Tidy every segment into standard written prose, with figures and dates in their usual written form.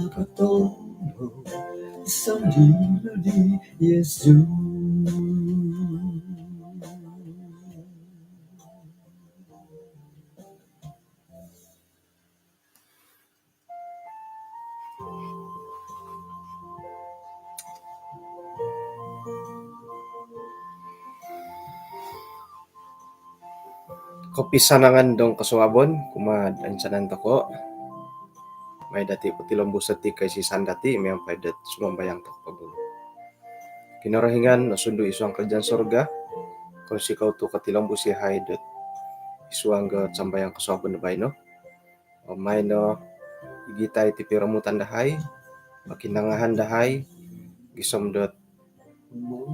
nakatulog sa libro ni Jesus. Kopi sanangan dong kasuabon kumad ancanan toko may dati putilombu seti kay si sandati may ampay dat sumambayang toko pagulo. Kinarahingan nasundo isu ang kerjaan sorga kung si kau tu katilombu si haidet isu ang sambayang kasuabon na bay no. O may no igitay ti piramutan dahay makinangahan dahay gisom dot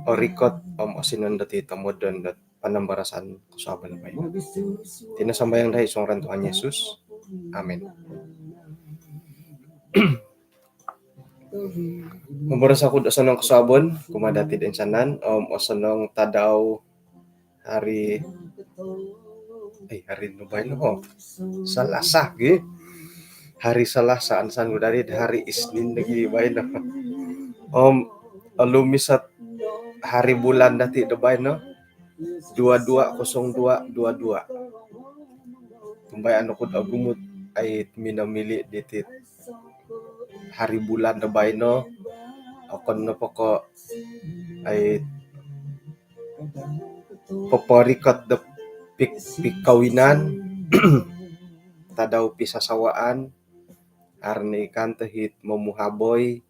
orikot asinan dati tamodon dot panambarasan kasuabon na bay no. Tinasambayang dahay isong rantuhan Yesus. Amen. Memboros ako sanong kasabon, kumadati din sanan, o sanong tadaw hari no ba no? Salasa, gi. Hari Salasa, ansan mo dari hari Isnin lagi ba no? Alumisat hari bulan dati do ba no? 220222. Kumbay ano ko agumot ay minamili ditit hari bulan na bay no akon no poko ay paparikot da pikawinan tadaw pisasawaan aran ikantahit mamuhaboy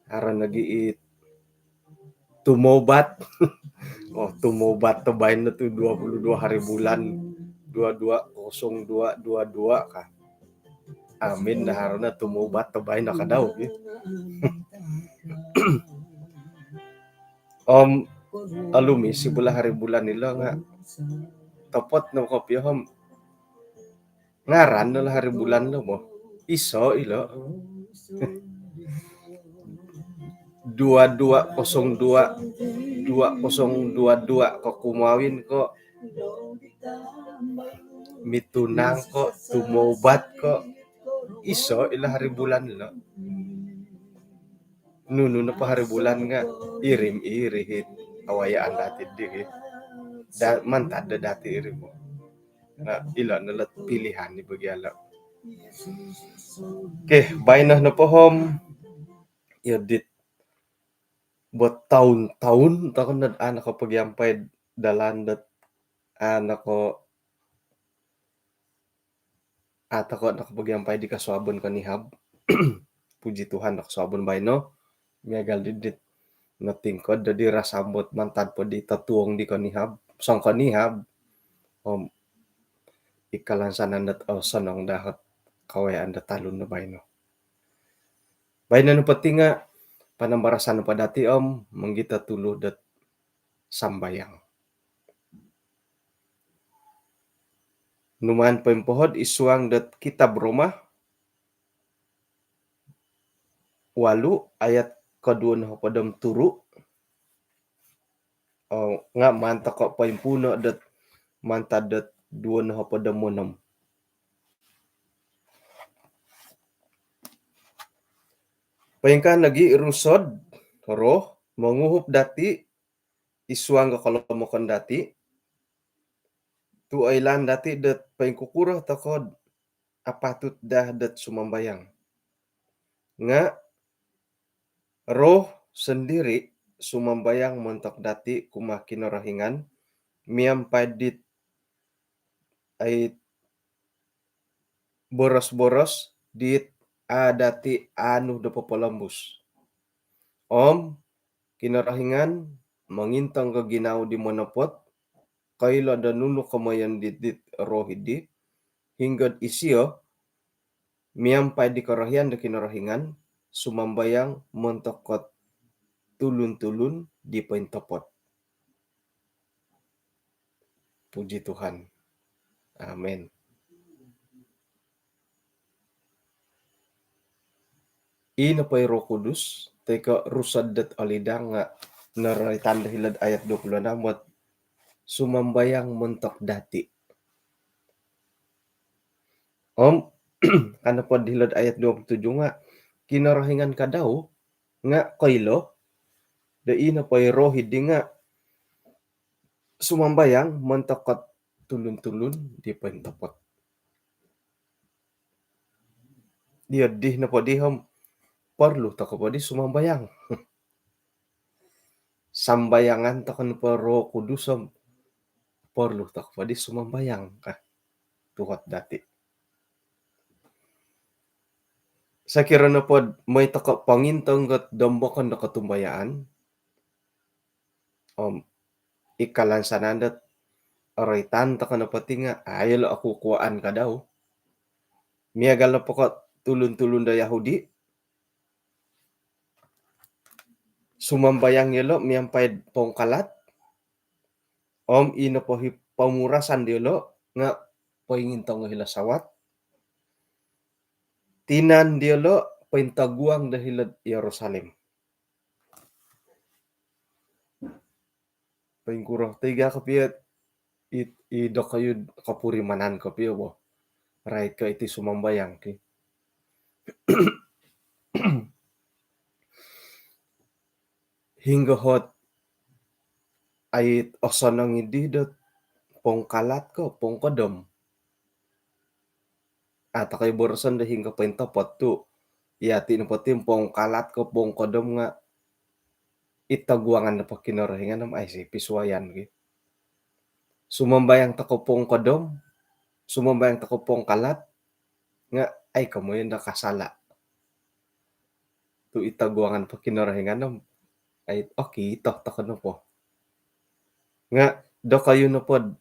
aran nagiit tumobat tumobat to bay no to 22 hari bulan 220222 ka. Amin na haron na tumubat tabay na kadaw. Alumi sibula hari bulan nila nga tapot ng kopya ngaran na hari bulan lo mo iso ilo 2202 ko kumawin ko mitunang ko tumobat ko iso ila hari bulan lo nuno na pa hari bulan nga irim irihit awayaan dati di mantad dati irim mo na ila nalat pilihan ni bagyala. Okay, bainah na pohom yodit buat tahun-tahun takon na anak ko pagyampay dalandat anak ko atako nakapagyampay di kaswabon kanihab. Puji Tuhan nakaswabon bay no miagal didit natingkod dadi rasambot mantad po di tatuong di kanihab sang kanihab ikalansanan dat sanong dahat kawayaan da talon na bay no bay na no pati nga panambarasan pa dati manggita tulo dat sambayang numan pa pohod isuang dat kitab Roma 8 ayat kedua na padam turu nga manta ko pa puno dat manta dat dua na padam monam payengka lagi rusod roh manguhup dati isuang ka kalomokan dati tu ailan dati dat payengkukurah takod apatut dah dat sumambayang nga roh sendiri sumambayang montok dati kumakin orahingan miampai dit ay boros-boros dit adati anu da popolambus kinarahingan mangintang ka ginaw di manapot kaila da nuno kamayan dit roh idi hinggad isiyo miampai di karahian da kinarahingan sumambayang montokot tulun-tulun di pentopot. Puji Tuhan. Amin. Ina pa'y Roh Kudus teka rusad dat alidang nga naraitan hilad ayat 26 wat sumambayang mentok dati. Kana po hilad ayat 27 nga kinarahingan ka daw nga kaylo dai na pay rohid di nga sumambayang mantakat tulun-tulun di pentapot. Dia di na padiham perlu ta kapadi sumambayang. Sambayangan ta kan Roh Kudus perlu ta kapadi sumambayang ka tuhat dati. Sakira na pod may taka pangintang kat dambakan na katumbayaan, ikalansanandat aray tanta ka na pati nga ayalo ako kuwaan ka daw. Miyagal na paka tulun-tulun da Yahudi. Sumambayang yelo miyampay pongkalat. Ino po pamurasan yelo nga paingintang nga hilasawat. Tinan yelo paintaguang dahil Yerusalem. Paingkurang tiga kapiyat ida kayo kapurimanan kapiyo bo. Right ka iti sumambayang ki. Hingga hot ay osanang hindi dot pongkalat ko, pongkodom. At kay borosan da hingga paintapot tu. Iyati na pati pongkalat ko, pongkodom nga itaguangan na pa kinarahingan nam ay si piswayan ki. Sumambayang tako pongkodom, sumambayang tako pongkalat, nga ay kamoy nakasala. Tu itaguangan pa kinarahingan nam ay okay, tako na po. Nga do kayo na pod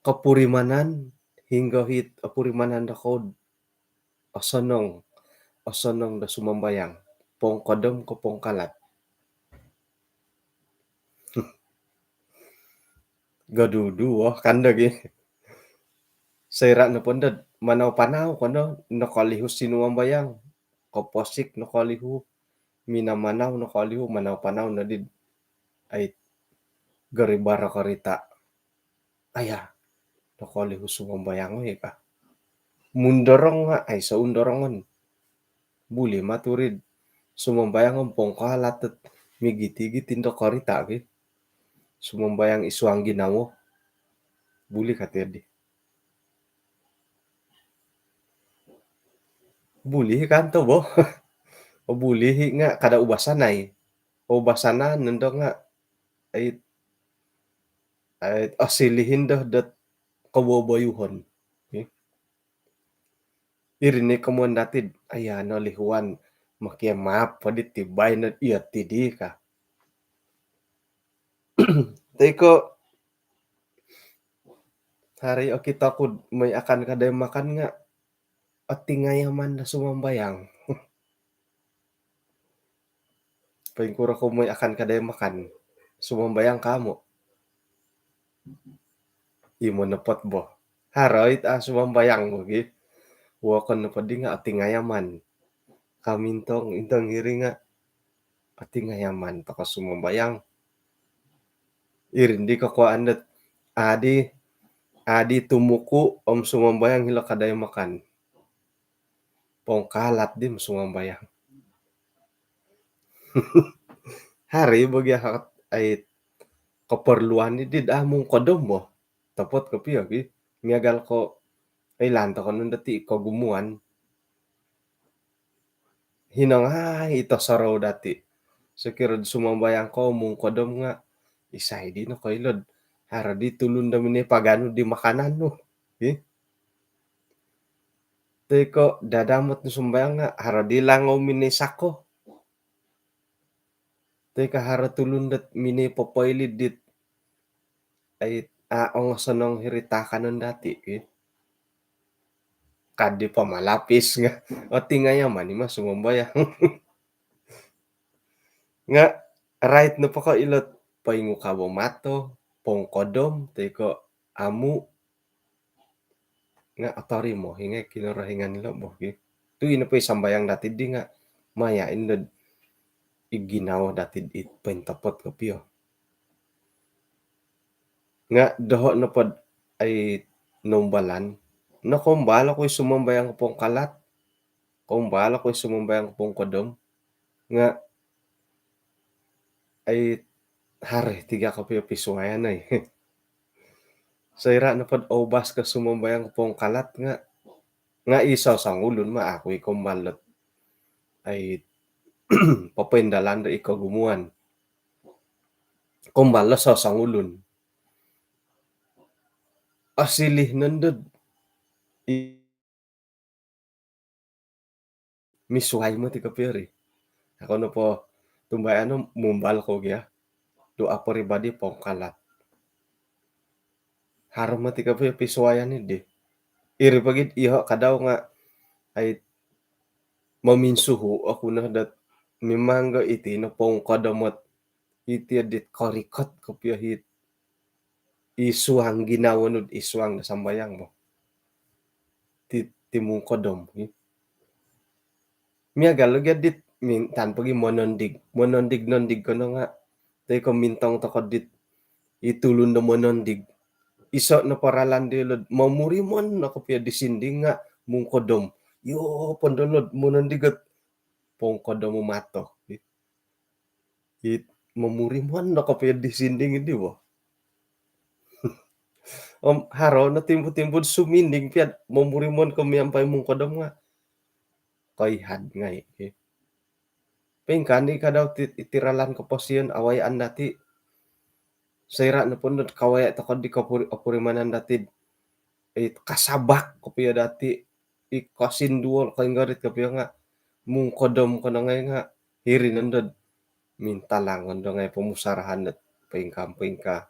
kapurimanan hingga hit apurimanan da kod asanong da sumambayang pongkodom ko pongkalat. Gadudu kanda gi. Saira na pondad manaw panaw kono nakalihu sinumambayang kaposik nakalihu minamanaw nakalihu manaw panaw na did ay garibara karita. Aya nakalihu sumambayang ka. Mundarong nga ay sa undarongon. Buli maturid sumambayang ang pongkalat at migiti-gitin da karita ki. Sumambayang isuang ginawo. Buli katedi. Bulihi kanto bo. O bulihi nga kada ubasanay. O basanan nando nga ay asilihin dah dat kawabayuhan. Okay? Irinig ka mo natid ayan no lihuan makiamap padit tibay na iya tidi ka. Teko hari o kita ko may akan kaday makan nga at tingayaman na sumambayang. Paingkura ko may akan kaday makan. Sumambayang kamo. Imo na pot bo. Haroy sumambayang mo gi. Wakan na padi nga at tingayaman. Kamintong intong hiri nga at tingayaman taka sumambayang. Irindi ka kuan dat adi tumuku sumambayang hila kaday makan. Pongkalat di sumambayang. Hari bagi ay keperluan ni did among kodom mo. Tapot kapiyo ki. Miyagal ko ay lanto ko nung dati kagumuan. Hinang ito saraw dati. Sakirad sumambayang ko mong kodom nga. Isay di no kailod. Hara di tulun namin ni pagano di makanan no. Okay? Teko dadamot no sumbayang nga. Hara di langaw minisako. Teka hara tulun dat mini papailid dit. Ay aong sanong hiritakan nun dati. Okay? Kadi pa malapis nga. O tingayaman ni sumambayang. Nga right na pa ka ilot paingo ka mato pongkodom teko amu nga atari mo hinga kinarahingan nila mo tu ino pa sambayang dati di nga maya indod iginaw dati it pentapot kapiyo nga doho na pod ay nombalan na kumbala ko sumambayang pongkalat Kumbala ako'y sumambayang pong kodom nga ay hareh tiga ka pisuayan ay. Saira na pod ubas ka sumambayang pong kalat nga isaw sangulon maako'y kumbalot ay papaindalan da ikaw gumuan. Kumbala sasangulon. Asilih nandod misuhay mo ti kapiyari. Ako na po tumbayano mumbal ko gya. Do ako ribadi pong kalat. Haram ti kapiyo pisuayan idi. Iri pagid iho kadaw nga ay maminsuho ako na dat mimangga iti no pong kadamot iti adit karikot kapiyo hit isuang ginawanod isuang na sambayang mo. Timong kodom. Miyagal dit mintan pagi monondig. Monondig-nondig ko na nga. Tay ko mintong takod dit itulon na monondig. Iso na paralan dilod mamurimon na kapiya disinding nga mong kodom. Yo pandolod monondigat pong kodom mo mato. It mamurimon na kapiya disinding hindi ba? Haraw na timbod suminding piyad mamurimon kamiyampay mong kodom nga. Kayhad nga eh. Pingkani ka daw itiralan ko pasiyon awayan dati. Saira na pundot kawaya takod di kapurimanan dati. Kasabak ko piya dati. Ikasinduol kay ngarit ka piya nga. Mung kodom ko na ngay nga. Hiri nandod. Mintalang ando ngay pumusarahan at pingka.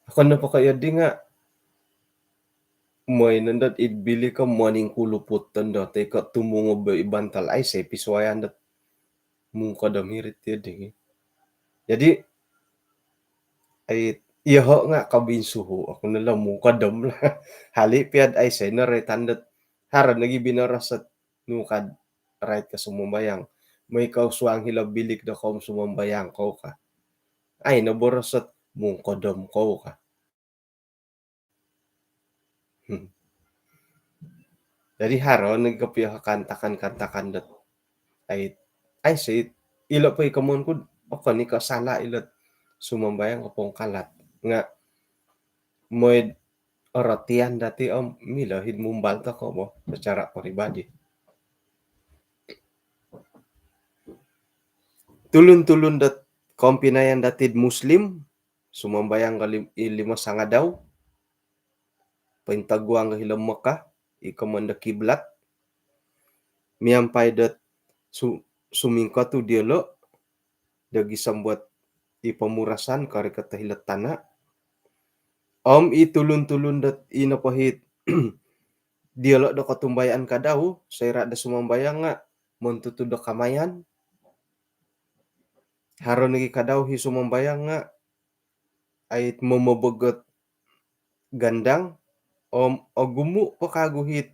Ako na pa kaya di nga. Moy nandot ibili ka morning kulupot tanda. Teka tumungo ba ibantal ay say piswayan dat. Mung kodom hirit ya ding. Jadi ay iho nga kabinsuho ako nalang mong kodom la. Hali piad ay say naretandat. Haran nagi binarasat nukad right ka sumumbayang. May kauswang hilabilik da kom sumambayang ko ka. Ay naborosat mong kodom ko ka. Jadi haro nagkapiya kantakan dat ay say ilo pa ikamon ko ako ni kasala ilot sumambayang kapong kalat nga moy oratian dati milahid mumbalta ko mo secara pribadi. Tulun-tulun dat kompinayan datid Muslim sumambayang lima sanga daw paintagwang hilam Mekah ikamanda kiblat miyampay dat sumingka tu dialo dagi sambuat ipamurasan kari katahilat tana itulun-tulun dat inapahit dialo da katumbayan ka daw sayra da sumambayang nga montutu da kamayan haron nagi kadaw hi sumambayang nga ay mamabagat gandang o gumu pa kaguhit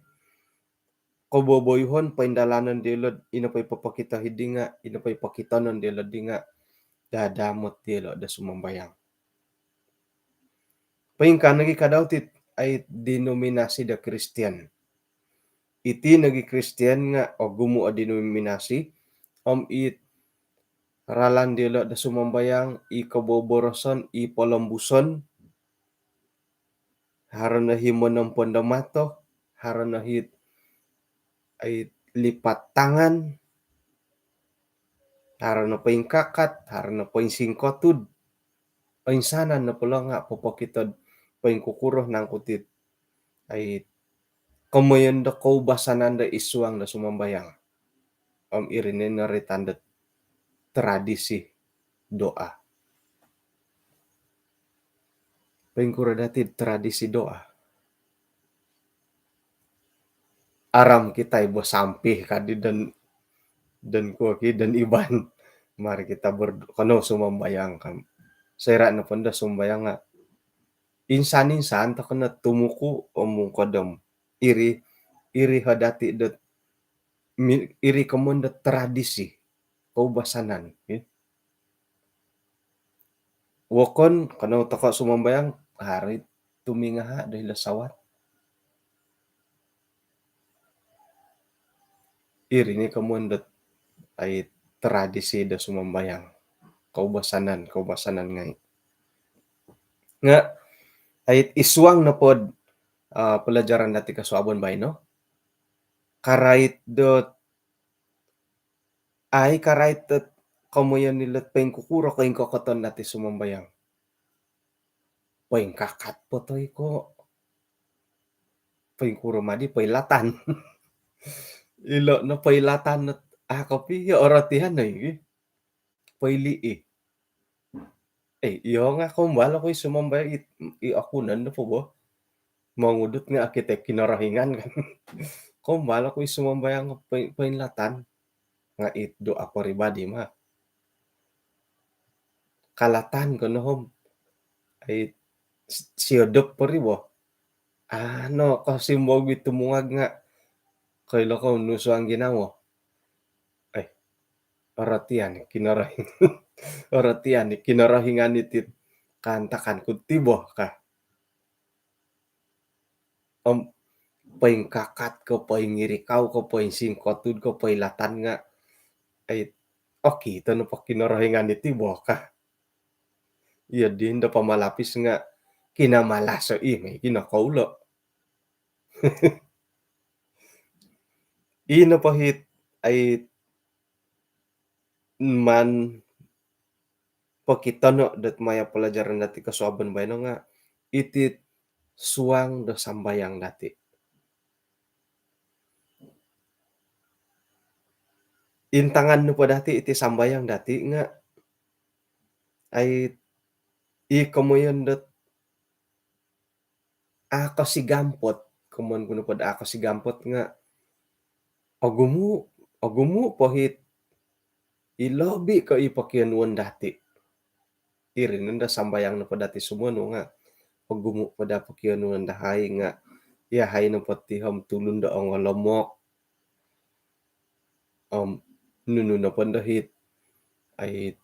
koboboyhon paindalanan dilod inapay papakita hidi nga inapay pakita non dilod di nga dadamot dilo da sumambayang. Paingka nagi kadaw tit ay denominasi da Kristiyan. Iti nagi Kristiyan nga o gumu a denominasi it ralan dilo da sumambayang ikaboboroson ipalambuson haron na himon ng pondamato haron na hit ay lipat tangan haron na paingkakat haron na paingsingkotud paingsanan na pula nga papakitad paingkukuroh ng kutit ay kamayan da kaubasanan da isuang da sumambayang irinin na ritandat tradisi doa. Paingkura dati tradisi doa. Aram kita ibo sampih kadi dan kuaki dan iban. Mari kita berdoa sumambayang kan. Sayra na panda sumbayang nga. Insan ta kana tumuku omong kodom. Iri hadati dat iri kamon dat tradisi kaubasanan. Wakon kana taka sumambayang hari tumingaha dahil sawat. Iri ni kamundet ay tradisi da sumambayang, kaubasanan ngai. Nga ay isuang na pod pelajaran dati kasuabon bay no? Karait dot karait dot kamoyan nilat paing kukuro kaing kokoton dati sumambayang. Paing kakat po toy ko. Paing kuro madi pailatan. Ilo no pailatan at akapi ya oratihan na paili iyo nga kumbala ko'y sumambay akunan na po ba? Mangudot nga akitek kinarahingan kan. Kumbala ko'y sumambayang painlatan nga itdo ako pribadi ma. Kalatan kono ay siyodop pa rin bo. Ano kasimbog itumungag nga kaila ko nuso ang ginawa. Ay, aratian kinarahing aratian kinarahingan itit kantakan kuntibo ka. Paing kakat ko, paing ngirikaw ko, paing singkotud ko, pailatan nga ay kita no pa kinarahingan iti boka. Iya din da pamalapis nga kinamalaso may kinakaulo. Napahit ay man pakitano dat maya pelajaran dati kasuaban bayno nga itit suang da sambayang dati. Intangan no pa dati iti sambayang dati nga ay kamoyan dat ako sigampot kuman kuno pod ako sigampot nga agumu pahit ilobi ka ipakyanuan dati. Iri nanda sambayang na pa dati sumuano nga agumu pada pakyanuan dahay nga yahay na patiham tulun da ang alamok nuno na pandahit ay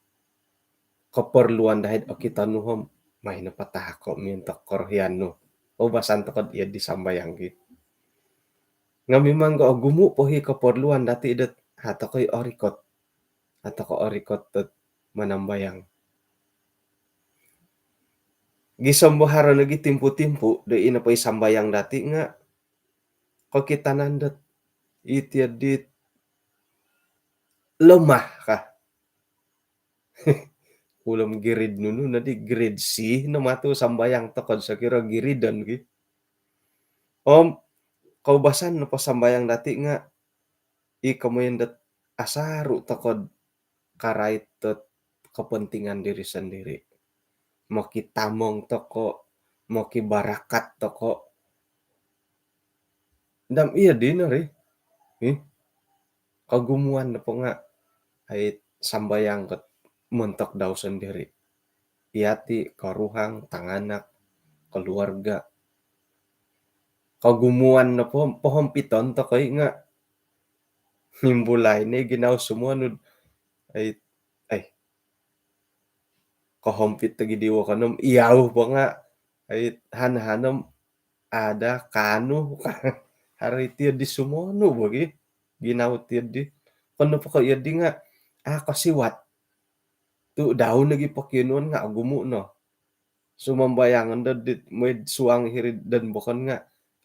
kaperluan dahit akitanuhom may napatako minta korhyano o basan takod iya di sambayang gid. Nga memang go agumu pahi kaperluan dati idet hata koy orikot. Hata ko orikot tet manambayang. Gisambaharan lagi timpu-timpu da ina pa'y sambayang dati nga kakitanan dat iti adit lemah ka. Ulam girid nuno na di grade C na mato sambayang takod sa kira giridan gi. Kaubasan na pasambayang dati nga kamoyan dat asaru takod karait tet kepentingan diri sendiri. Makitamong toko, makibarakat toko. Dam iya din na rin. Kagumuan na po nga ay sambayang ket mentok daw sendiri. Iyati karuhang, tanganak, keluarga. Kagumuan na po pohompiton to kay nga himbulay ni ginaw sumunod ay kahompit ta gidiwa kanom iyaw pa nga ay hanhanam ada kano hari ti di sumono bagi ginaw ti di kano pa kaya di nga kasiwat tu daw nagipakyanuan nga agumo no sumambayangan da dit may suang hirid dan bukan nga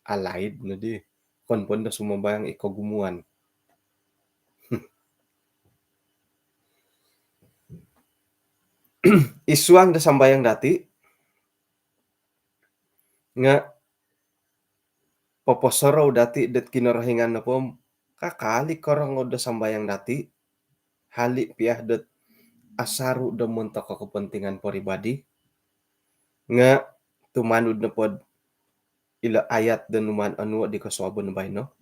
alaid na di kon da sumambayang ikagumuan. Isuang da sambayang dati nga papasaraw dati dat kinarahingan na po kakali karang da sambayang dati hali piah dat asaru da munta ka kepentingan pribadi nga tumanud na pod ila ayat da numan anu di kasuabon bay no.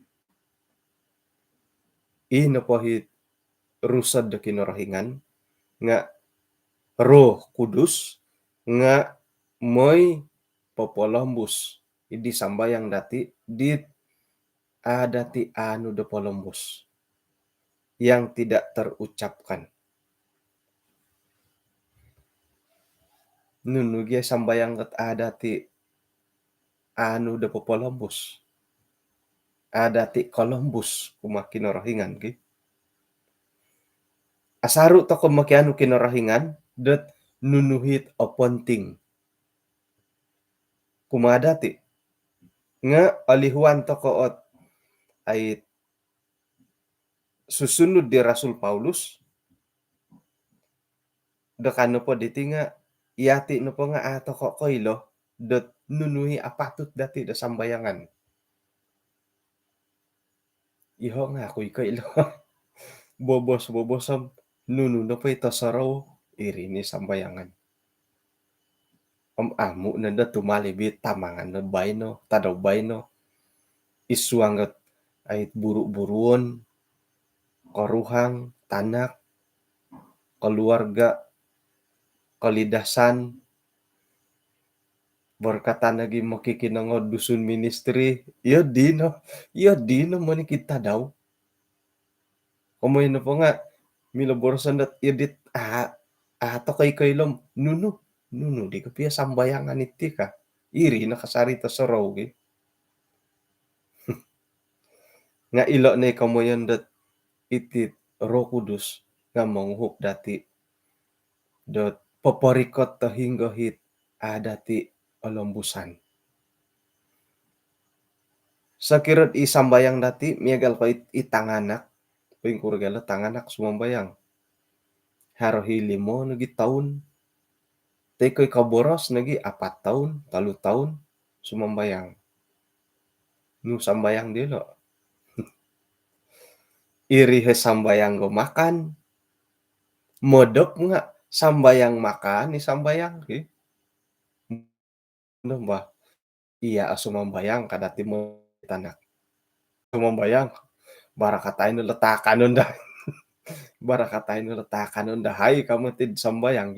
Napahit rusad da kinarahingan nga Roh Kudus nga moy popolombus idi sambayang dati dit dati anu da polombus yang tidak terucapkan. Nunugia sambayang ket dati anu da popolombus. Dati Columbus kuma kinorohingan ki. Asaru to kumakianu kinorohingan det nunuhit oponting. Kumaha dati nga alihuan to koot ay susunod di Rasul Paulus dekano po diti nga iati no po nga ato ko koylo det nunuhi apatut dati da sambayangan. Iho nga ako'y koylo bobos-bobosom nunu na po ito saraw iri ni sambayangan. Amu na da tumalibit tamangan na bayno tadaw bayno isuangat ay buru-buruon koruhang tanak keluarga kalidasan berkata nagi makikinangod dusun ministry iyo dino mo ni kita daw kumoy na po nga milaborosan dat idit ato kay kaylom nuno di ka piya sambayangan iti ka iri nakasarita sa raw nga ilo na kamoyan dat iti Roh Kudus nga manguhop dati dot paparikot ta hinggahit dati olombusan. Sakirot isambayang dati miagal ko itanganak ping kurgala tanganak sumambayang. Haro hilimo nagi taon. Tekoy kaboros nagi 4 taon, 3 taon sumambayang. Nu sambayang dilo. Iri he sambayang go makan. Modok nga sambayang makan ni sambayang no ba? Iya sumambayang kadati mo tanak. Sumambayang barakatayin no letakan nun da. Barakatayin no letakan nun dahay kamatid sambayang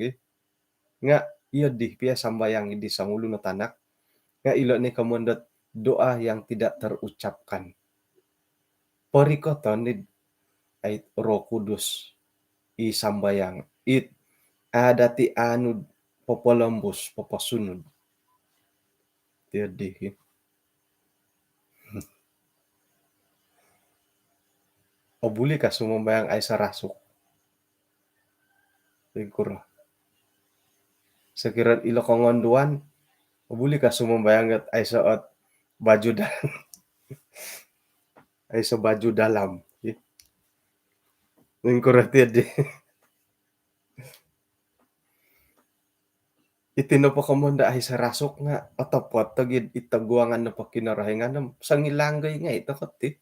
nga iyo di pia sambayang di sangulo na tanak nga ilo ni kamondat doa yang tidak terucapkan. Parikoton ni ay Roh Kudus isambayang dati anud popolambus poposunod. Tiyadi Obuli ka sumambayang ay sarasuk. Siguro. Sekiran ilo kongonduan, obuli ka sumambayang ay saot baju ay sa baju dalam. Siguro tiyadi. Itino pa kamonda ay sarasuk nga otopot tagid itaguangan na pakinarahingan sangilanggay nga ito kati.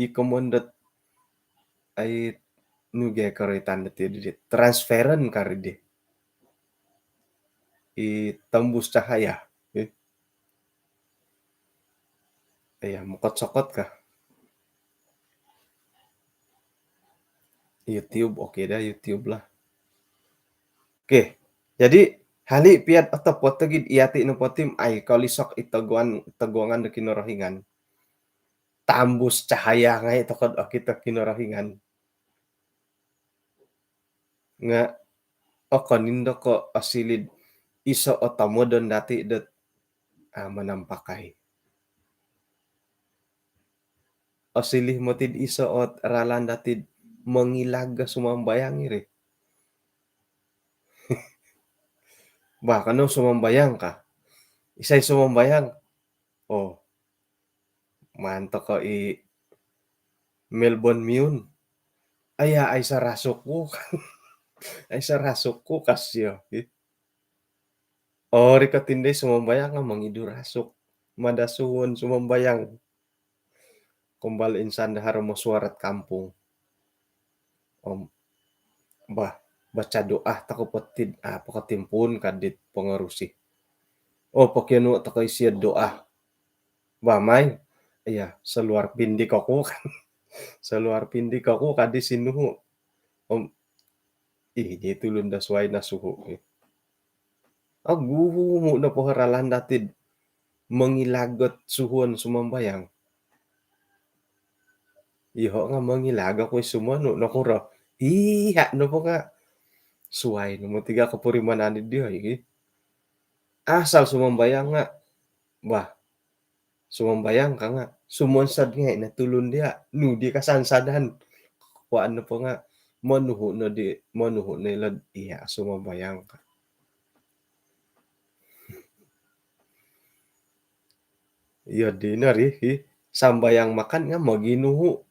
Ikamondat ay nuge karitan dati transferan karidi. Itambus cahaya. Ayan, mukot-sokot ka. YouTube, okay dah YouTube lah. Okay, jadi hali piat otopot tagid iati no potim ay kalisok itaguangan na kinarahingan. Tambus cahaya nga ito kad kita kinarahingan. Nga kanindo ko asilid iso otamodon dati dat manampakai. Asilih motid iso ot ralan datid mangilaga sumambayang iri. Baka no sumambayang ka. Isay sumambayang. Manto ko Melbourne Mune. Ay sarasok ko. Ay sarasok ko kasyo. Rika tinday sumambayang nga mangidurasok. Madasuhon sumambayang. Kumbal insan dahar mo suarat kampung. Baca doa tako patid pakatimpun kadit pengerusi. Pakianu tako isi doa. May iya seluar pindik ako kan. Seluar pindik ako kadi sinuhu. Di tulun da suay na suhu. Guhu na po haralan datid mangilagot suhon sumambayang. Iho nga mangilaga ko sumano nakura. No po nga. Suway no mo tiga kapurimananid di Asal sumambayang nga. Sumambayang ka nga, sumuonsad nga natulon diha, no di kasansadan. Kuan na po nga, manuho na ilad iya sumambayang ka. Iya di na ri sambayang makan nga maginuho.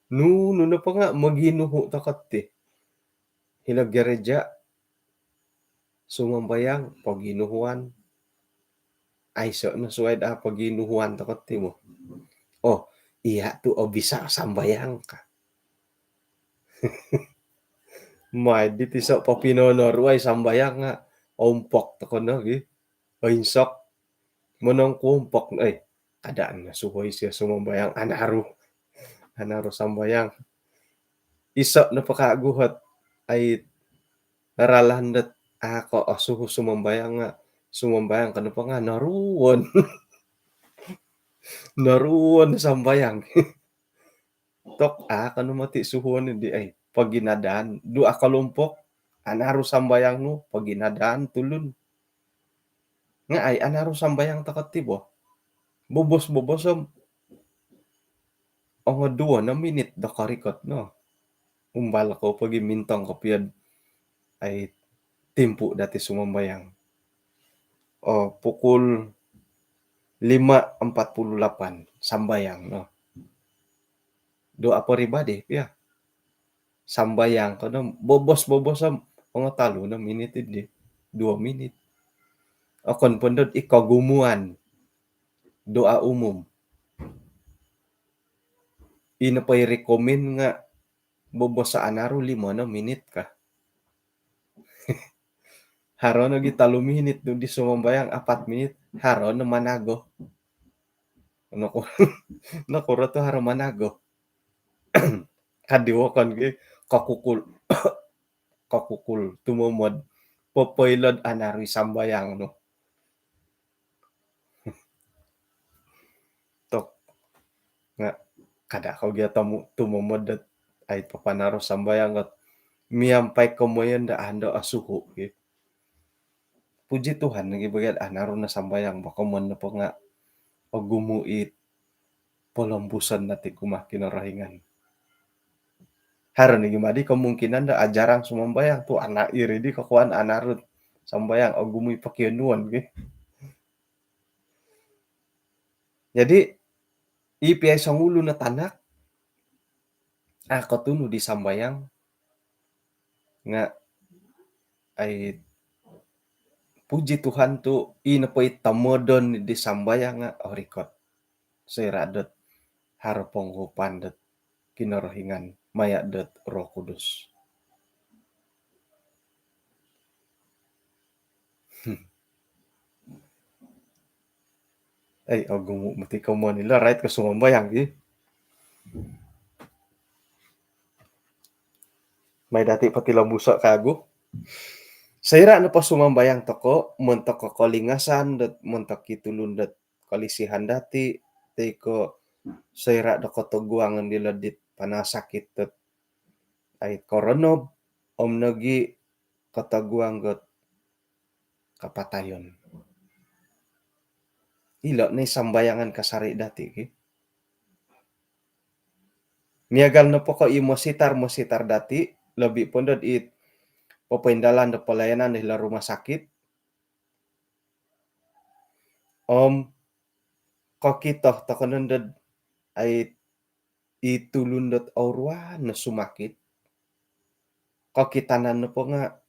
No pa nga maginuho ta ket ti. Hilag gereja, sumambayang paginuhuan. Ay so no suway da paginuhuan ta ket ti mo. Oh, iya tu o bisa sambayang ka. Maedi ti so papinonor way sambayang nga ompok ta kono gi, oinsok monong kumpok ay adaan nga suhoy siya sumambayang anaro sambayang. Iso na pakaguhot ay naralandet ako suho sumambayang nga sumambayang kano pa nga naruwon naruwon sambayang. Tok kano mati suhon di ay pag ginadaan dua ka lumpok anaro sambayang no pag ginadaan tulon. Nga ay anaro sambayang ta ket ti bo. Bubos-bubosom duwa na minute da karikot no. Umbala ko pagimintang ko piyad ay timpo dati sumambayang. Pukul 5:48 sambayang no. Doa po ribadi piya. Sambayang kono bobos-bobosom mga talo na minute idi 2 minute. Kon pundot ikagumuan doa umum. Ina pa'y recommend nga bobos sa anaro 5 na minute ka. Haron na 3 minute no di sumambayang 4 minute haron na manago. Naku nakuro to haro manago. Kadiwa kon gi kakukul kakukul tumomod popoylod anari sambayang no. Tok nga kada ko gi tumomod dat ay papanaro sambayang at miampay komoyen da ando asuho gi. Puji Tuhan nagibagat anaro na sambayang bakomon na po nga pagumuit polambusan nati kumah kinarahingan. Haron ni gimadi kemungkinan da jarang sumambayang tu anak iri di kakuan anarut sambayang gumui pakienuan ge. Jadi ipi ay sangulo na tanak ako tu no di sambayang nga ay puji Tuhan tu inapay tamodon di sambayang nga rikot. Sairadot harapong hupandet kinarahingan mayadet Roh Kudus. Ay gumu mati kamo nila right ka sumambayang gi. May dati pati lambusa kago. Saira na pa sumambayang toko montok kalingasan dat montok kitulun dat kalisihan dati tay ko saira da katuguangan nila dit panasakit dat ay koronob omnogi kataguang got kapatayon. Ilo na sambayangan kasari dati ki. Niagal na po ko mositar dati lebih pondot it popindalan da pelayanan di rumah sakit. Kokitoh takonundod ay itulundot aurwa na sumakit. Kokitanan na po nga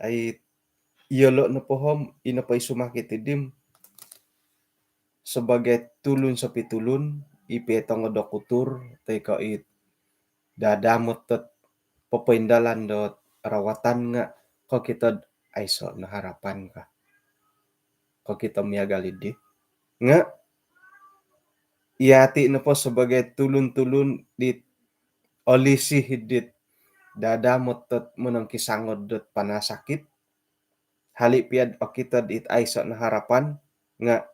ay iyolo na po inapay sumakit idim sebagai tulun sa pitulun ipetong dokutur tay ka it dadamot tet popindalan dot rawatan nga kokitod ay so na harapan ka. Kokito miyagalid di. Nga iati na po sebagai tulun-tulun dit olisi hidit dadamot tet menang kisangod dot panasakit halipiad okitod it ay so na harapan nga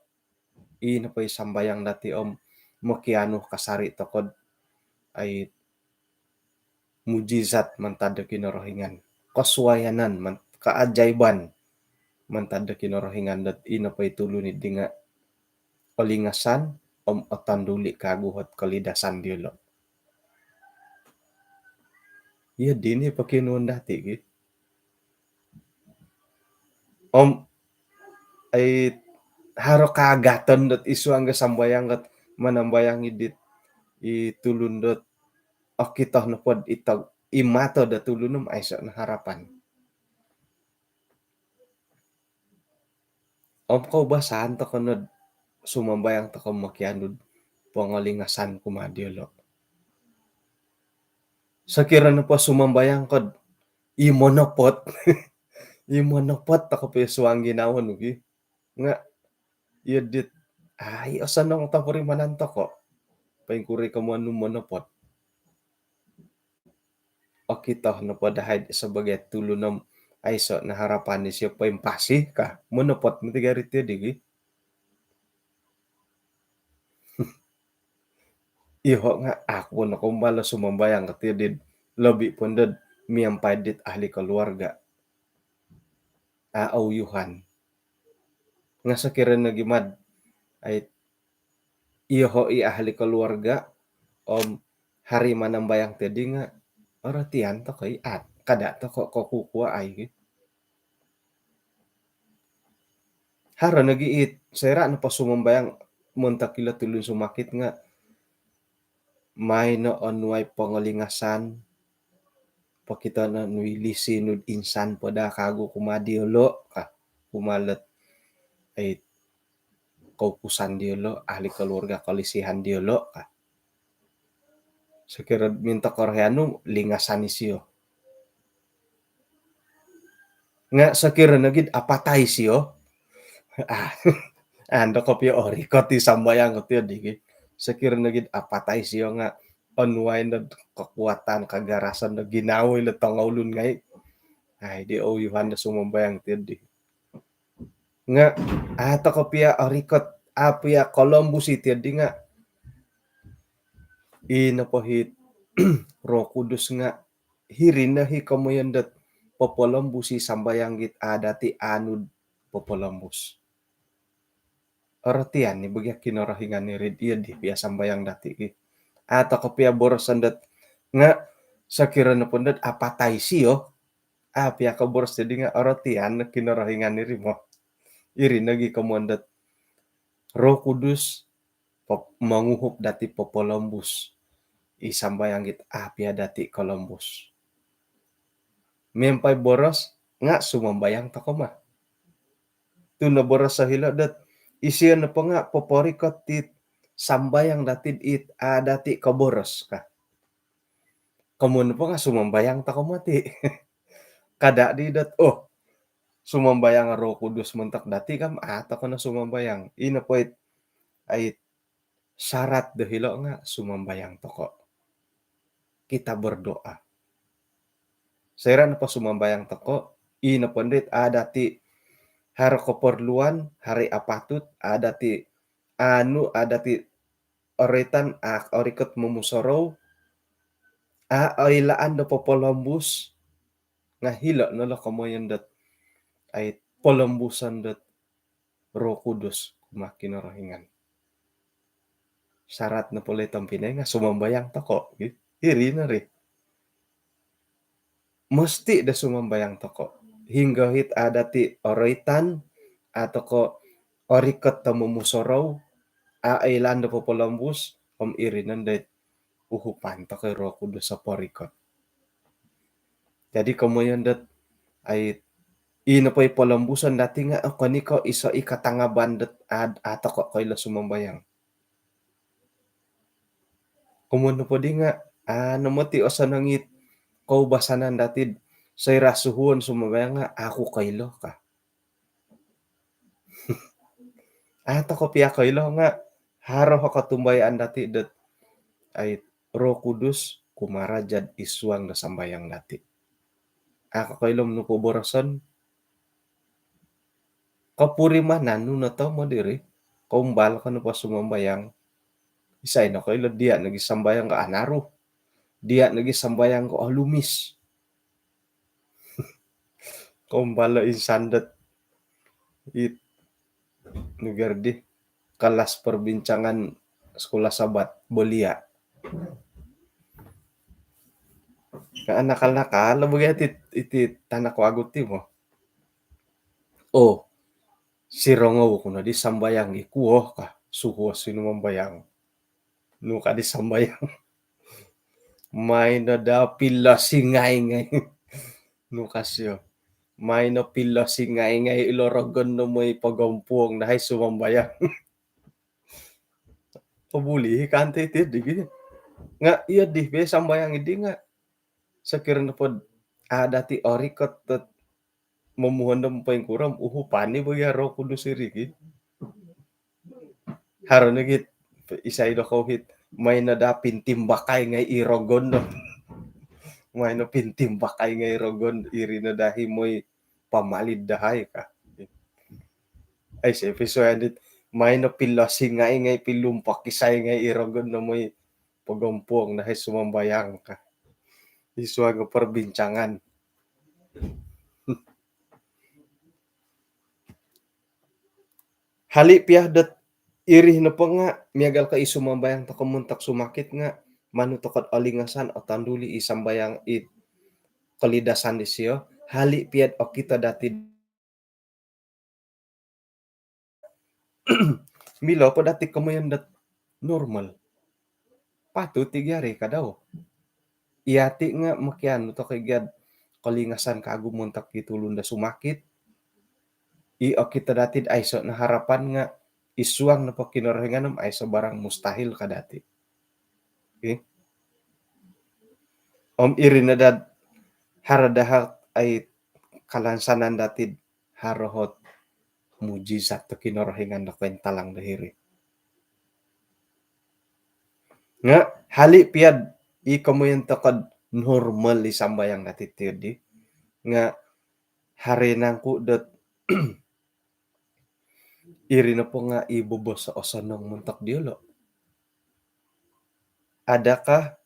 na po sambayang dati mokiano kasari tokod ay mujizat mantada kinarahingan. Kaswayanan kaajaiban mantada kinarahingan dat ina pa tulunid di nga olingasan om otan duli kaguhot kalidasan diolo. Iya dini pakinuan dati gitu. Om ay haro kagatan dot isu angga sambayang kat manambayang idit itulun dot okitoh na pod itag imato da tulunum ay sa na harapan. Om kau basahan to kanod sumambayang to makianud pangalingasan kumadiolo. Sakira na pa sumambayang kod imonopot imonopot to kape suang ginawon ugi nga yedit ay osanong tapuri mananto ko paingkuri kamu anu monopot okitoh na podahad sebagai tulunam aiso na harapan ni siya paimpasih ka monopot mo tigarit digi iho nga ako na kumbala sumambayang katidid lobi pundad miyang paidit ahli keluarga aawyuhan nga sakira nagimad ay iho i ahli keluarga om hari manambayang tedi nga oratian to kay at kada to ko kukua ay haro nagiit sera na pa sumambayang montakila tulun sumakit nga may no onway pangalingasan pakita na nuilisi nud insan pada kago kumadiolo ka kumalat ay kaupusan diolo ahli keluarga kalisihan diolo ka sekira minta koreano lingasan isiyo nga sekira nagid apatay siyo ah ando ko pio ori ko ti sambayang ko ti digi sekira nagid apatay siyo nga onway na kekuatan kagarasan na ginawi na tangawlun ngay ay di oyuhan na sumambayang ti di nga ato ko pia orikot apia Columbus iti di nga inapahit Roh Kudus nga hirin na hikamoyandat popolombusi sambayanggit adati anud popolombus. Aratian ni bagyak kinorahingan ni red iya di pia sambayang dati ki. Ata ko pia borosandat nga sakira na pundat apatay siyo pia ka boros jadi nga aratian na kinorahingan ni rimo. Iri nagi kamondat Roh Kudus manguhup dati popolombus isambayanggit apia dati Columbus. Mempay boros nga sumambayang ta ko ma. Tu na boros sa hila dat isiya na pa nga poporikot tit sambayang datid it dati kaboros ka. Kamun pa nga sumambayang ta ko mati. Kada di dat sumambayang Roh Kudus mentak dati kam ata ko na sumambayang. Ina po ay syarat dahilo nga sumambayang toko. Kita berdoa. Saya na pa sumambayang toko, ina pandit dati haro keperluan hari apatut dati dati oritan orikot mumusorow ailaan do popolombus nga hilo no lo kamoyan dat ay polombusan dat Roh Kudus kumakin rohingan. Syarat na pala itong pinay nga sumambayang toko. Iri na rin. Mesti da sumambayang toko. Hingga hit adati oritan ato ko orikot tamumusorow ailan da popolombus om irinan da uhupan to kay Roh Kudus sa porikot. Jadi kamoyan dat ay ina pa'y polambusan dati nga kaniko iso ikatangaban dat ato ko kay la sumambayang. Kumun po di nga namati o sanangit kaubasanan datid say rasuhon sumambayang nga ako kaylo ka. Ato ko piya kaylo nga haro ko katumbayan dati dat ay Roh Kudus kumarajad iswang na sambayang dati. Ako kaylom no poborosan kapurimanan no na to mo diri kaumbal ka no pa sumambayang isay na kaylo dia nagisambayang ka anaro dia nagisambayang ko alumis kaumbala insandat it nugardi kelas perbincangan sekolah sahabat belia. Ka nakal-nakal begitu iti tanak wagut ti mo. Oh, si rongow kuno di sambayang ikuoh kah suho sino mambayang. No di sambayang may na da pila singay-ngay. No kasyo. May na pila singay-ngay ilorogon no may pagampuang na hay sumambayang. Pabuli kante ti di nga iya di be sambayang idi nga sakira na pod dati ori ket mamuhandam paing kuram uhu pani bagaro kudu sirigi. Haron na git isay do hit may nadapin timbakay ngay irogon no. May no pintimbakay ngay irogon iri na dahi moy pamalid dahay ka. Ay si episode may no pilasing ngay pilumpak isay ngay irogon no moy pagampuang na hay sumambayang ka. Iswa nga perbincangan. Hali piadat irih na pa nga miagal ka isumambayang ta kamuntak sumakit nga manutokod alingasan o tanduli isambayang kalidasan di siyo hali piad o kita dati milo pa dati kamayan dat normal patu tigyari ka daw iyati nga makian to kay gad kalingasan kagumuntak itulon da sumakit o kita dati ay so na harapan nga isuang na pakinarahinganom ay sa barang mustahil ka dati. Okay? Iri na dad haradahat ay kalansanan dati harohot mujizat to kinarahingan na kwenta lang dahiri. Nga hali piad ikamoyen to kad normal isambayang dati di nga harenang ku dot iri na po nga ibubos sa osanong muntak diolo. Adakah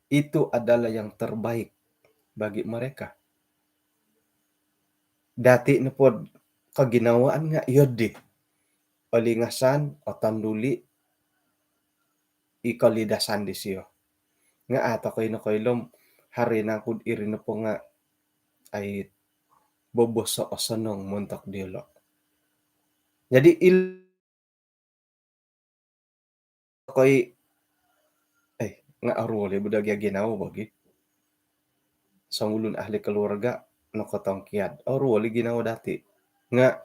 itu adalah yang terbaik bagi mereka? Dati na po kaginawaan nga yodi palingasan o tanduli ikalidasan di siyo. Nga ata koy na koylom harinang kud iri na po nga ay bobos sa osanong muntak diolo. Jadi koy nga aruli budagya ginawa bagi sa ulun ahli keluarga no kotong kiad aruli ginawa dati nga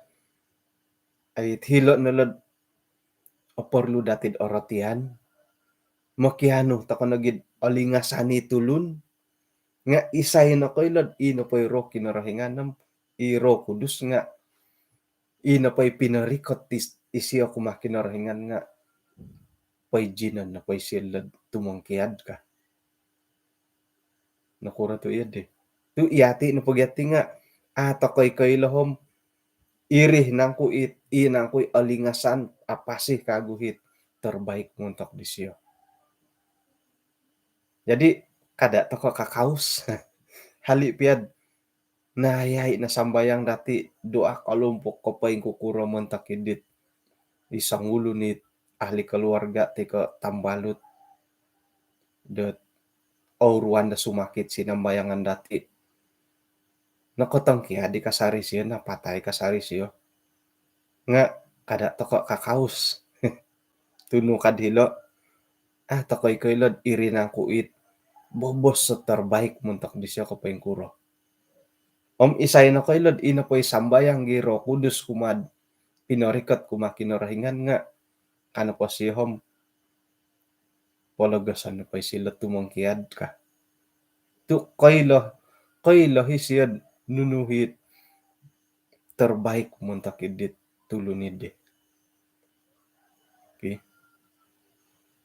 ay hilo nalad oporlu datid oratian makiano ta kanagid alingasani tulun nga isay na koy lad ino poy ro kinarahinganam iro kudus nga ino poy pinarikot isiyo kumakinarahingan nga pay jinan na pay silad tumangkiad ka. Nakura to iyad Tu iyati no pagyati nga ata koy lahom irih nang ku inang koy alingasan apasih kaguhit terbaik muntok di siyo. Jadi kada to kakaus hali piad nayay na sambayang dati doa kalumpok ko paing kukuro muntak idit isang ulo ni ahli keluarga ti ka tambalut dot auruan da sumakit sinambayangan dati. Nakotang kiya di kasari siya napatay kasari siya. Nga kada to kakaus. Tuno kadhilo. Takoy lod iri na kuit. Bobos sa terbaik muntak di siya kapaing kuro. Isay na koy lod ina po'y sambayang giro kudus kumad pinorikat kumakinorahingan nga kana po siya polagasan na pa'y sila tumangkiad ka. Tu koy hisiyad nunuhit terbaik muntak idit tulunide. Okay.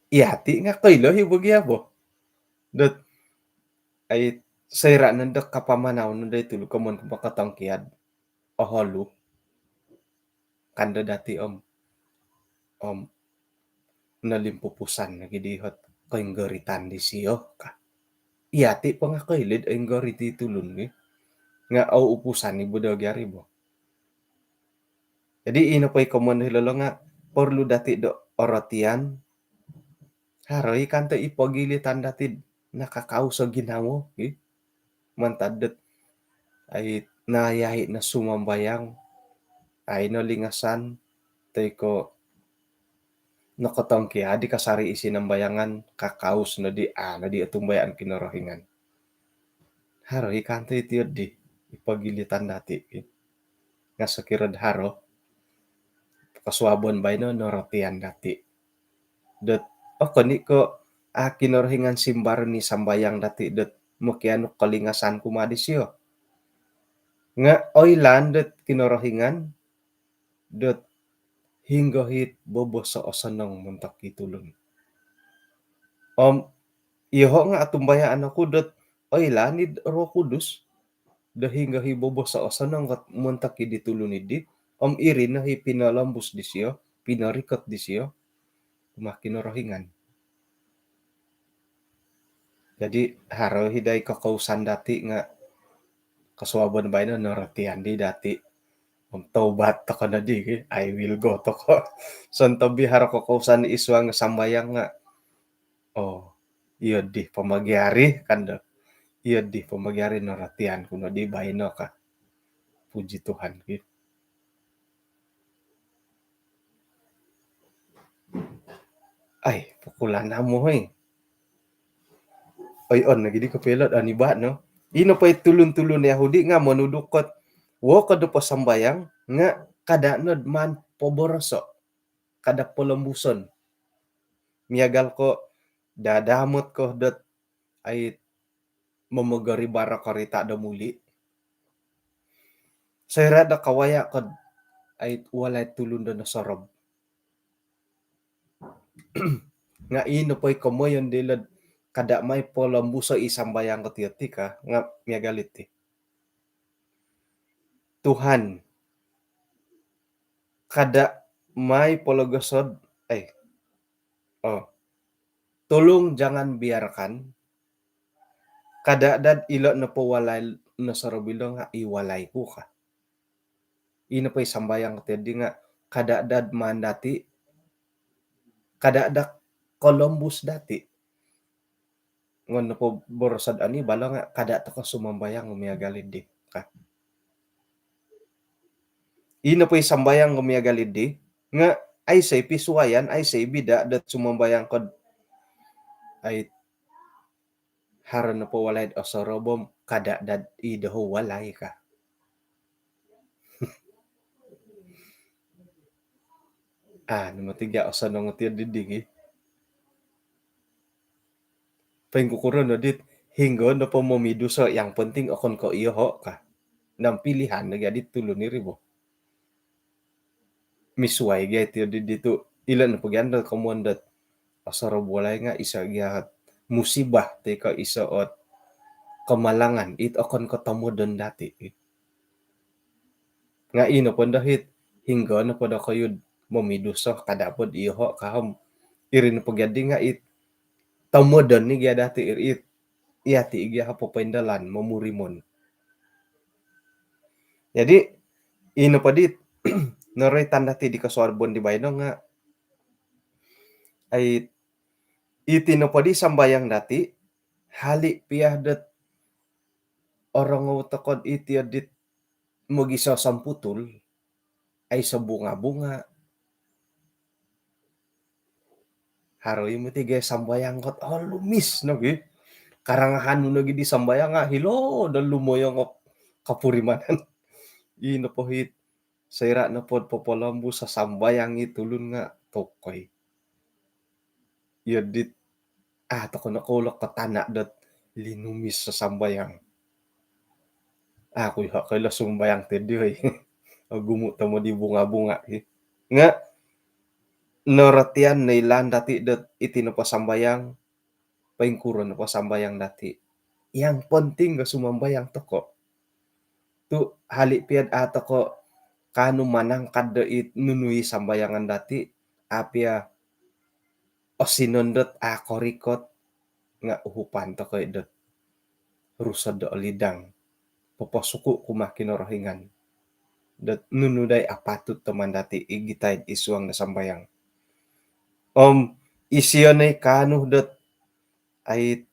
Iyati nga koy hibagya bo. Dot ay sayra nandak kapamanaw nanday tulog kamon makatangkiad. Ahalo. Kanda dati nalimpupusan nagidihot koy garitan di siyo ka. Iyati pa nga koy lid ay gariti tulun nga au upusan ni budagyari bo. Jadi ino pa'y kamon hilalo nga perlu dati do orotian haroi kanto ipogilitan dati nakakauso ginawo mantadet ay nayahi na sumambayang ay no lingasan tay ko nakotong kaya di kasari isinambayangan kakaus na di atumbayaan kinorohingan haroi kanto itiyo di ipagilitan dati nga sakirad haro kaswabon bay no norotian dati dot kani ko kinorohingan simbar ni sambayang dati dot mukiano kalingasan kumadisyo nga oilan dot kinorohingan dot hinggohit bobo sa osanong muntak kitulon iho nga atumbayaan ako dot oilan ni Roh Kudus dahingga hibobo sa osanong muntak ditulon idi iri na pinalambus disyo pinarikot disyo makinorohingan jadi haro hiday kakausan dati nga kaswabon bay no norotian di dati taubat to ko na di I will go to ko son tabi haro kakausan iswa nga sambayang nga iyo di pamagyari kanda iyo di pamagyari norotian kuno di bay no ka puji Tuhan ay pukulan na mo on nagidi kapelot aniba no ino pa tulun-tulun Yahudi nga manudukot wo kada pasambayang nga kada nod man poboroso kada polembuson miagal ko dadamot ko dot ay mamagari bara karita da muli sayra da kawaya ko ay walay tulun da nasorob nga ino pa komoyon dilad kada may polembuso isambayang katiyotik nga miagalit Tuhan kada may pologosod tolong jangan biarkan kadadad ilo na po walay na sarobilo nga iwalay ko ka ino pa isambayang katiyadi nga kadadad man dati kadadak Columbus dati ngono po borosad ani bala nga kada to ka sumambayang umiagalid di ka ino po isambayang umiagalid di nga ay say pisuwayan ay say bida dat sumambayang kod ay haron na po walay osorobom kada dad idaho walay ka namatiga osanong tiyo didigi pengkukuron no dit hinggo no po momiduso yang penting akon ko iho ka nang pilihan nagadit tulo ni ribo misway gaya tiyo dito ilan na pagyanda komondat asaro walay nga isa gihat musibah te ka isa ot kamalangan it akon ko tamodon dati nga ino po dahit hinggo na po da kayod momiduso kadapod iho kaham irin pagyadi nga it tamodon ni gaya dati it iyati igya hapopendalan mamurimon jadi ino pa dit noray tanda ti di kasuarbon di bayno nga ay itino pa di sambayang dati hali piyadat orang utakod iti adit magisaw samputul ay sa bunga-bunga haroy mo ti gaya sambayang kot lumis no karangahan no nagi di sambayang nga hilo dan lumoyong kapurimanan ino po hit sayra na pod popolambu sa sambayang itulun nga tokoy yadit tako nakulok katana dat linumis sa sambayang kuy hakay la sumbayang tedi gumuta mo di bunga-bunga nga noratian na ilan dati dat itinapasambayang paingkuron na pasambayang dati yang penting ga sumambayang toko tu hali piad atako kanu manang kada it nunui sambayangan dati apia osinondot korikot nga uhupan to kay dot rusad do lidang papasuku kumakinorohingan dat nunuday apatut teman dati igitay isuang na sambayang. Isiyonay kanuh dat ay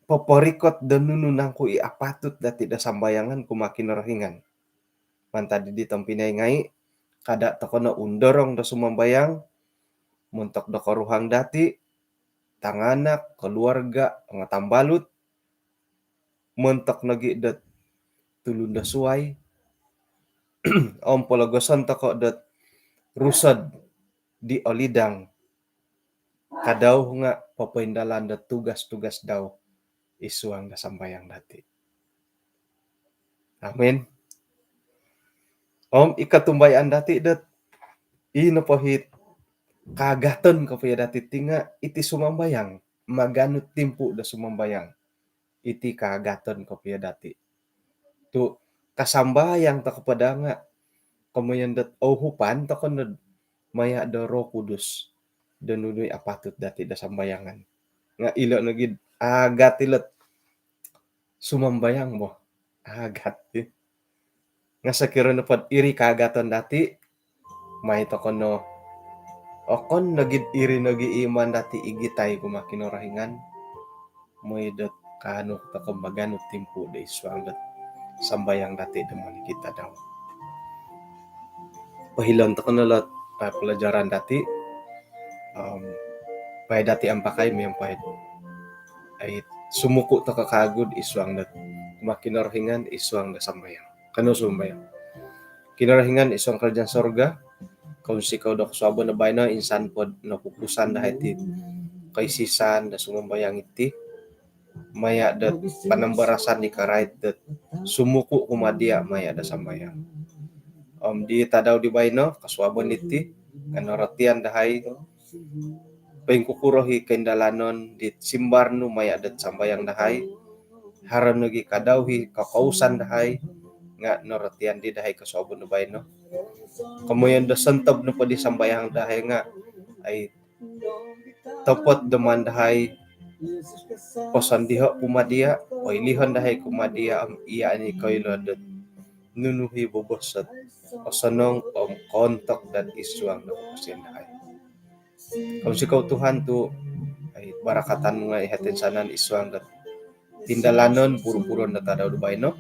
poporikot da nununang ku apatut dati da sambayangan kumakinarahingan. Mantadi di tampinay ngai kada tokono undorong da sumambayang muntok da karuhang dati tanganak keluarga nga tambalut mentok nagi dat tulun da suay polagosan toko dat rusad di olidang kadaw nga papaindalan da tugas-tugas daw isuang da sambayang dati. Amen. Ikatumbayan dati dat inapahit kagaton kapaya dati tinga iti sumambayang maganut timpu da sumambayang iti kagaton kapaya dati tu kasambayang ta kapada nga kamayan dat hupan ta kanad maya da Roh Kudus danunoy apatut dati da sambayangan nga ilo nagid agat ilet sumambayang mo agat nga sakiro na pad iri kagaton dati may to kono okon nagid iri nagiiman dati igitay kumakinarahingan moy dat kano ta kumbagan timpo da iswang dat sambayang dati da kita daw. Pahilon ta kono lot pelajaran dati pay dati ang pakay may pay ay sumuko ta kakagud iswang dat kumakinarahingan iswang da sambayang. Kano sumbayang? Kinarahingan iswang kerjaan sorga kung sikaw da kusabon na bayna insan pod napupusan da iti kaisisan da sumambayang iti maya dat panambarasan ni karait dat sumuko kumadia maya da sambayang. Di tadaw di bayno kasuabon iti kanoratian dahay pengkukurohi kendalanon di simbarno maya dat sambayang dahay haram nagi kadawhi kakausan dahay nga noratian di dahay kasuabon na bayno kamoyan da santab no padi sambayang dahay nga ay topot daman dahay posan diha pumadia o ilihon dahay kumadia iya ni koylo dat nunuhi bobosat osanong kontok dan iswang na kusin dahay kung sikaw Tuhan tu ay barakatan mo nga ihatin sanan iswang dat tindalanon puro-puro na tadaw dubay no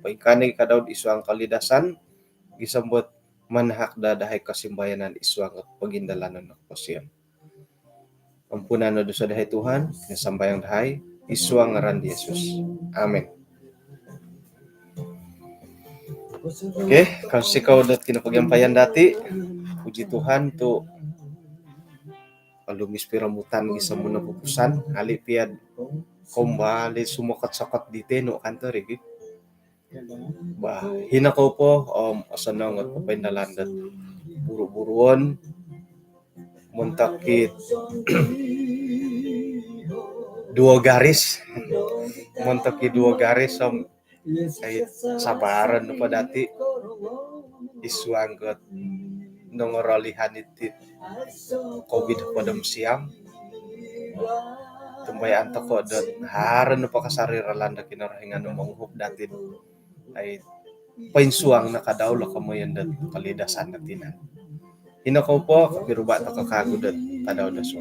paikani kadaw iswang kalidasan gisambot manhak da dahay kasimbayanan iswang at pagindalanon na kusin. Ampunan na dosa dahay Tuhan nga sambayang dahay iswang ngaran di Jesus. Amen. Okay, kung sikaw dat kinapagyampayan dati puji Tuhan tu alumis piramutan gisa mo na pupusan halipiad kumbali sumakat-sakat dite no kantor igi ba hinakaw po asanang at papainalan dat buru-buruon muntakit dua garis muntakit dua garis ay sabaran no pa dati iswang got nongorolihan iti COVID padam siam tumbayan toko dat haran no pa kasariralan da kinarahingan no manghup dati ay painsuang nakadawla kamayan dat kalidasan natinan hinakaw po kapiruba ta kakagud dat tadaw da so